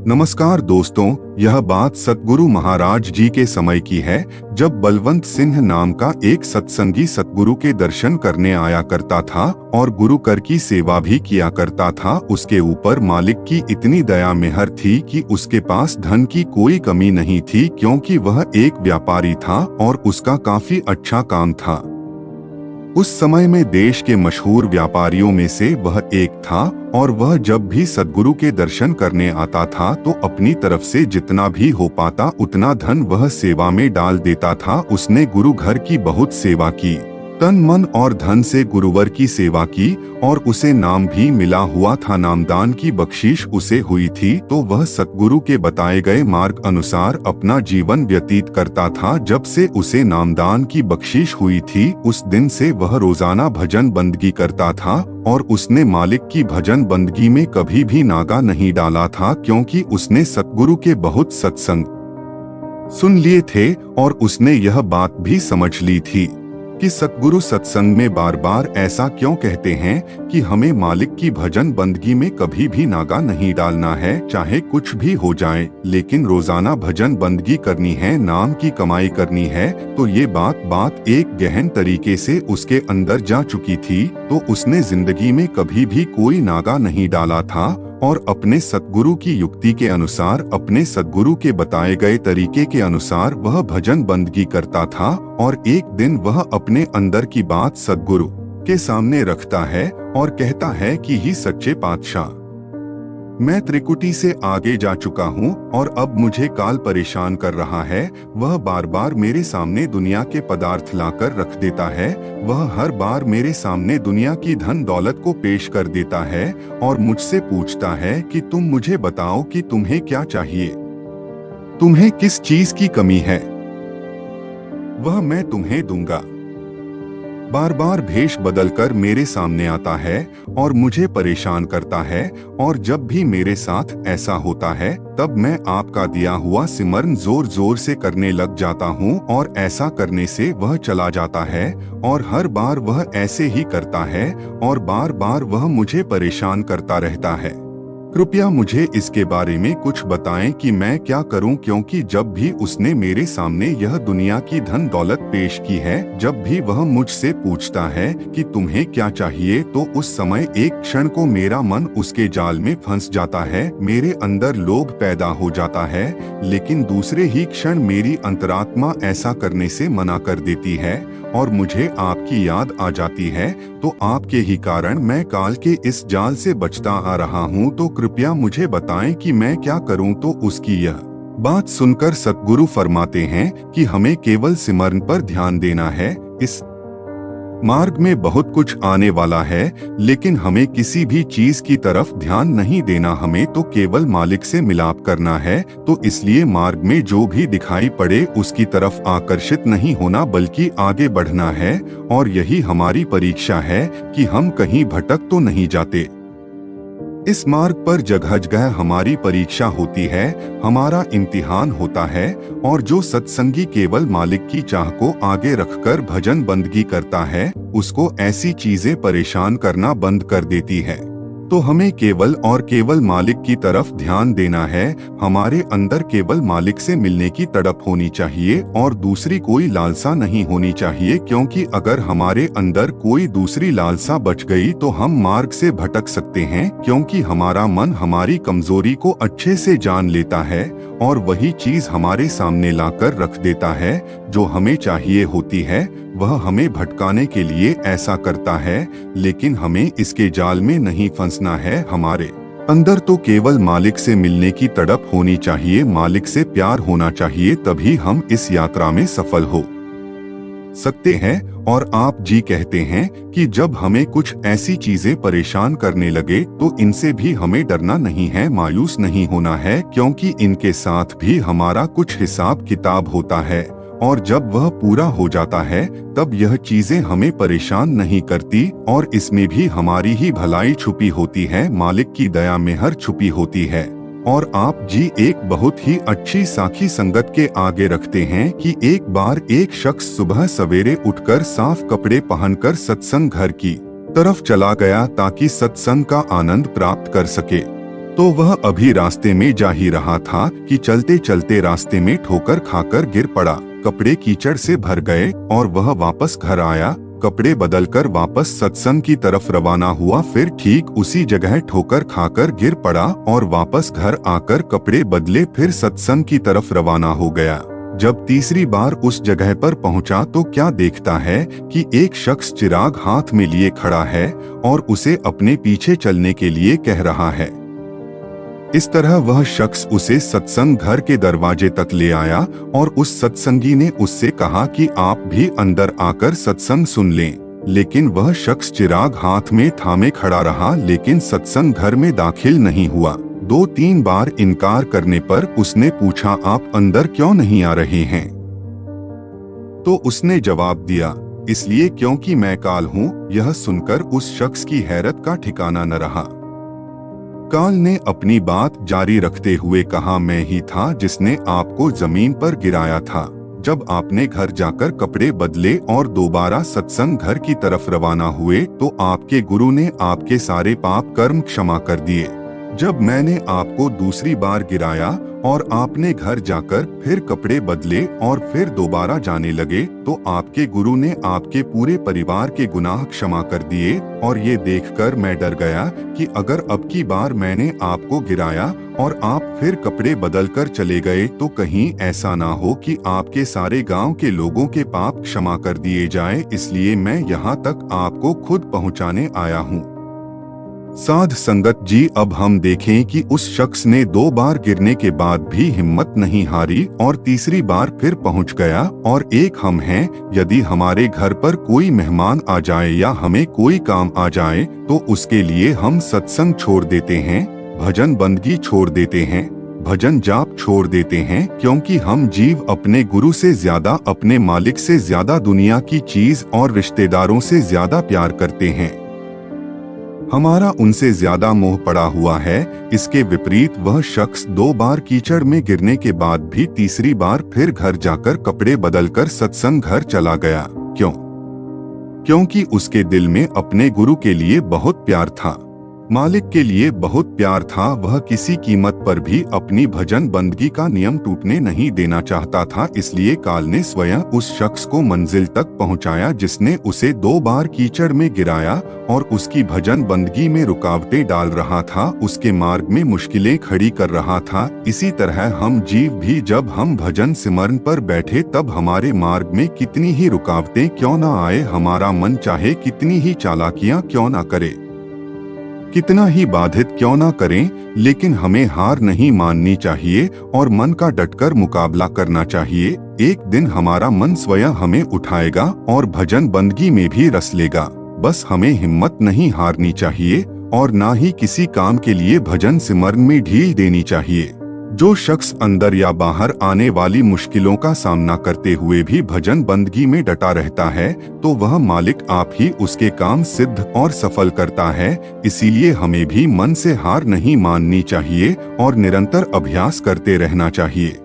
नमस्कार दोस्तों, यह बात सतगुरु महाराज जी के समय की है, जब बलवंत सिंह नाम का एक सत्संगी सतगुरु के दर्शन करने आया करता था और गुरु कर की सेवा भी किया करता था। उसके ऊपर मालिक की इतनी दया मेहर थी कि उसके पास धन की कोई कमी नहीं थी, क्योंकि वह एक व्यापारी था और उसका काफी अच्छा काम था। उस समय में देश के मशहूर व्यापारियों में से वह एक था और वह जब भी सद्गुरु के दर्शन करने आता था तो अपनी तरफ से जितना भी हो पाता उतना धन वह सेवा में डाल देता था। उसने गुरु घर की बहुत सेवा की, तन मन और धन से गुरुवर की सेवा की और उसे नाम भी मिला हुआ था। नामदान की बख्शीश उसे हुई थी, तो वह सतगुरु के बताए गए मार्ग अनुसार अपना जीवन व्यतीत करता था। जब से उसे नामदान की बख्शीश हुई थी, उस दिन से वह रोजाना भजन बंदगी करता था और उसने मालिक की भजन बंदगी में कभी भी नागा नहीं डाला था, क्योंकि उसने सतगुरु के बहुत सत्संग सुन लिए थे और उसने यह बात भी समझ ली थी कि सतगुरु सत्संग में बार बार ऐसा क्यों कहते हैं कि हमें मालिक की भजन बंदगी में कभी भी नागा नहीं डालना है, चाहे कुछ भी हो जाए, लेकिन रोजाना भजन बंदगी करनी है, नाम की कमाई करनी है। तो ये बात एक गहन तरीके से उसके अंदर जा चुकी थी, तो उसने जिंदगी में कभी भी कोई नागा नहीं डाला था और अपने सतगुरु की युक्ति के अनुसार, अपने सतगुरु के बताए गए तरीके के अनुसार वह भजन बंदगी करता था। और एक दिन वह अपने अंदर की बात सतगुरु के सामने रखता है और कहता है कि ही सच्चे पातशाह, मैं त्रिकुटी से आगे जा चुका हूँ और अब मुझे काल परेशान कर रहा है। वह बार बार मेरे सामने दुनिया के पदार्थ लाकर रख देता है, वह हर बार मेरे सामने दुनिया की धन दौलत को पेश कर देता है और मुझसे पूछता है कि तुम मुझे बताओ कि तुम्हें क्या चाहिए, तुम्हें किस चीज की कमी है, वह मैं तुम्हें दूंगा। बार बार भेष बदलकर मेरे सामने आता है और मुझे परेशान करता है, और जब भी मेरे साथ ऐसा होता है तब मैं आपका दिया हुआ सिमरन जोर जोर से करने लग जाता हूँ और ऐसा करने से वह चला जाता है और हर बार वह ऐसे ही करता है और बार बार वह मुझे परेशान करता रहता है। कृपया मुझे इसके बारे में कुछ बताएं कि मैं क्या करूं, क्योंकि जब भी उसने मेरे सामने यह दुनिया की धन दौलत पेश की है, जब भी वह मुझसे पूछता है कि तुम्हें क्या चाहिए, तो उस समय एक क्षण को मेरा मन उसके जाल में फंस जाता है, मेरे अंदर लोभ पैदा हो जाता है, लेकिन दूसरे ही क्षण मेरी अंतरात्मा ऐसा करने से मना कर देती है और मुझे आपकी याद आ जाती है। तो आपके ही कारण मैं काल के इस जाल से बचता आ रहा हूँ, तो कृपया मुझे बताएं कि मैं क्या करूं। तो उसकी यह बात सुनकर सतगुरु फरमाते हैं कि हमें केवल सिमरन पर ध्यान देना है। इस मार्ग में बहुत कुछ आने वाला है, लेकिन हमें किसी भी चीज की तरफ ध्यान नहीं देना, हमें तो केवल मालिक से मिलाप करना है। तो इसलिए मार्ग में जो भी दिखाई पड़े उसकी तरफ आकर्षित नहीं होना, बल्कि आगे बढ़ना है। और यही हमारी परीक्षा है कि हम कहीं भटक तो नहीं जाते। इस मार्ग पर जगह जगह हमारी परीक्षा होती है, हमारा इम्तिहान होता है, और जो सत्संगी केवल मालिक की चाह को आगे रखकर भजन बंदगी करता है, उसको ऐसी चीजें परेशान करना बंद कर देती है। तो हमें केवल और केवल मालिक की तरफ ध्यान देना है। हमारे अंदर केवल मालिक से मिलने की तड़प होनी चाहिए और दूसरी कोई लालसा नहीं होनी चाहिए, क्योंकि अगर हमारे अंदर कोई दूसरी लालसा बच गई तो हम मार्ग से भटक सकते हैं, क्योंकि हमारा मन हमारी कमजोरी को अच्छे से जान लेता है और वही चीज हमारे सामने लाकर रख देता है जो हमें चाहिए होती है। वह हमें भटकाने के लिए ऐसा करता है, लेकिन हमें इसके जाल में नहीं फंसना है। हमारे अंदर तो केवल मालिक से मिलने की तड़प होनी चाहिए, मालिक से प्यार होना चाहिए, तभी हम इस यात्रा में सफल हो सकते हैं। और आप जी कहते हैं कि जब हमें कुछ ऐसी चीजें परेशान करने लगे तो इनसे भी हमें डरना नहीं है, मायूस नहीं होना है, क्योंकि इनके साथ भी हमारा कुछ हिसाब किताब होता है और जब वह पूरा हो जाता है तब यह चीजें हमें परेशान नहीं करती और इसमें भी हमारी ही भलाई छुपी होती है, मालिक की दया मेहर छुपी होती है। और आप जी एक बहुत ही अच्छी साखी संगत के आगे रखते हैं कि एक बार एक शख्स सुबह सवेरे उठकर साफ कपड़े पहनकर सत्संग घर की तरफ चला गया ताकि सत्संग का आनंद प्राप्त कर सके। तो वह अभी रास्ते में जा ही रहा था कि चलते चलते रास्ते में ठोकर खाकर गिर पड़ा। कपड़े कीचड़ से भर गए और वह वापस घर आया। कपड़े बदलकर वापस सत्संग की तरफ रवाना हुआ। फिर ठीक उसी जगह ठोकर खाकर गिर पड़ा और वापस घर आकर कपड़े बदले फिर सत्संग की तरफ रवाना हो गया। जब तीसरी बार उस जगह पर पहुंचा तो क्या देखता है कि एक शख्स चिराग हाथ में लिए खड़ा है और उसे अपने पीछे चलने के लिए कह रहा है। इस तरह वह शख्स उसे सत्संग घर के दरवाजे तक ले आया और उस सत्संगी ने उससे कहा कि आप भी अंदर आकर सत्संग सुन लें। लेकिन वह शख्स चिराग हाथ में थामे खड़ा रहा, लेकिन सत्संग घर में दाखिल नहीं हुआ। 2-3 बार इनकार करने पर उसने पूछा, आप अंदर क्यों नहीं आ रहे हैं? तो उसने जवाब दिया, इसलिए क्योंकि मैं काल हूँ। यह सुनकर उस शख्स की हैरत का ठिकाना न रहा। काल ने अपनी बात जारी रखते हुए कहा, मैं ही था जिसने आपको जमीन पर गिराया था। जब आपने घर जाकर कपड़े बदले और दोबारा सत्संग घर की तरफ रवाना हुए तो आपके गुरु ने आपके सारे पाप कर्म क्षमा कर दिए। जब मैंने आपको दूसरी बार गिराया और आपने घर जाकर फिर कपड़े बदले और फिर दोबारा जाने लगे तो आपके गुरु ने आपके पूरे परिवार के गुनाह क्षमा कर दिए। और ये देखकर मैं डर गया कि अगर अब की बार मैंने आपको गिराया और आप फिर कपड़े बदलकर चले गए तो कहीं ऐसा ना हो कि आपके सारे गांव के लोगों के पाप क्षमा कर दिए जाए। इसलिए मैं यहाँ तक आपको खुद पहुँचाने आया हूँ। साध संगत जी, अब हम देखें कि उस शख्स ने 2 बार गिरने के बाद भी हिम्मत नहीं हारी और तीसरी बार फिर पहुंच गया। और एक हम हैं, यदि हमारे घर पर कोई मेहमान आ जाए या हमें कोई काम आ जाए तो उसके लिए हम सत्संग छोड़ देते हैं, भजन बंदगी छोड़ देते हैं, भजन जाप छोड़ देते हैं, क्योंकि हम जीव अपने गुरु से ज्यादा, अपने मालिक से ज्यादा दुनिया की चीज और रिश्तेदारों से ज्यादा प्यार करते हैं। हमारा उनसे ज्यादा मोह पड़ा हुआ है। इसके विपरीत वह शख्स 2 बार कीचड़ में गिरने के बाद भी तीसरी बार फिर घर जाकर कपड़े बदलकर सत्संग घर चला गया। क्यों? क्योंकि उसके दिल में अपने गुरु के लिए बहुत प्यार था, मालिक के लिए बहुत प्यार था। वह किसी कीमत पर भी अपनी भजन बंदगी का नियम टूटने नहीं देना चाहता था। इसलिए काल ने स्वयं उस शख्स को मंजिल तक पहुंचाया जिसने उसे 2 बार कीचड़ में गिराया और उसकी भजन बंदगी में रुकावटें डाल रहा था, उसके मार्ग में मुश्किलें खड़ी कर रहा था। इसी तरह हम जीव भी जब हम भजन सिमरन पर बैठे तब हमारे मार्ग में कितनी ही रुकावटें क्यों न आए, हमारा मन चाहे कितनी ही चालाकियां क्यों न करे, कितना ही बाधित क्यों ना करें, लेकिन हमें हार नहीं माननी चाहिए और मन का डटकर मुकाबला करना चाहिए। एक दिन हमारा मन स्वयं हमें उठाएगा और भजन बंदगी में भी रस लेगा। बस हमें हिम्मत नहीं हारनी चाहिए और ना ही किसी काम के लिए भजन सिमरन में ढील देनी चाहिए। जो शख्स अंदर या बाहर आने वाली मुश्किलों का सामना करते हुए भी भजन बंदगी में डटा रहता है तो वह मालिक आप ही उसके काम सिद्ध और सफल करता है। इसीलिए हमें भी मन से हार नहीं माननी चाहिए और निरंतर अभ्यास करते रहना चाहिए।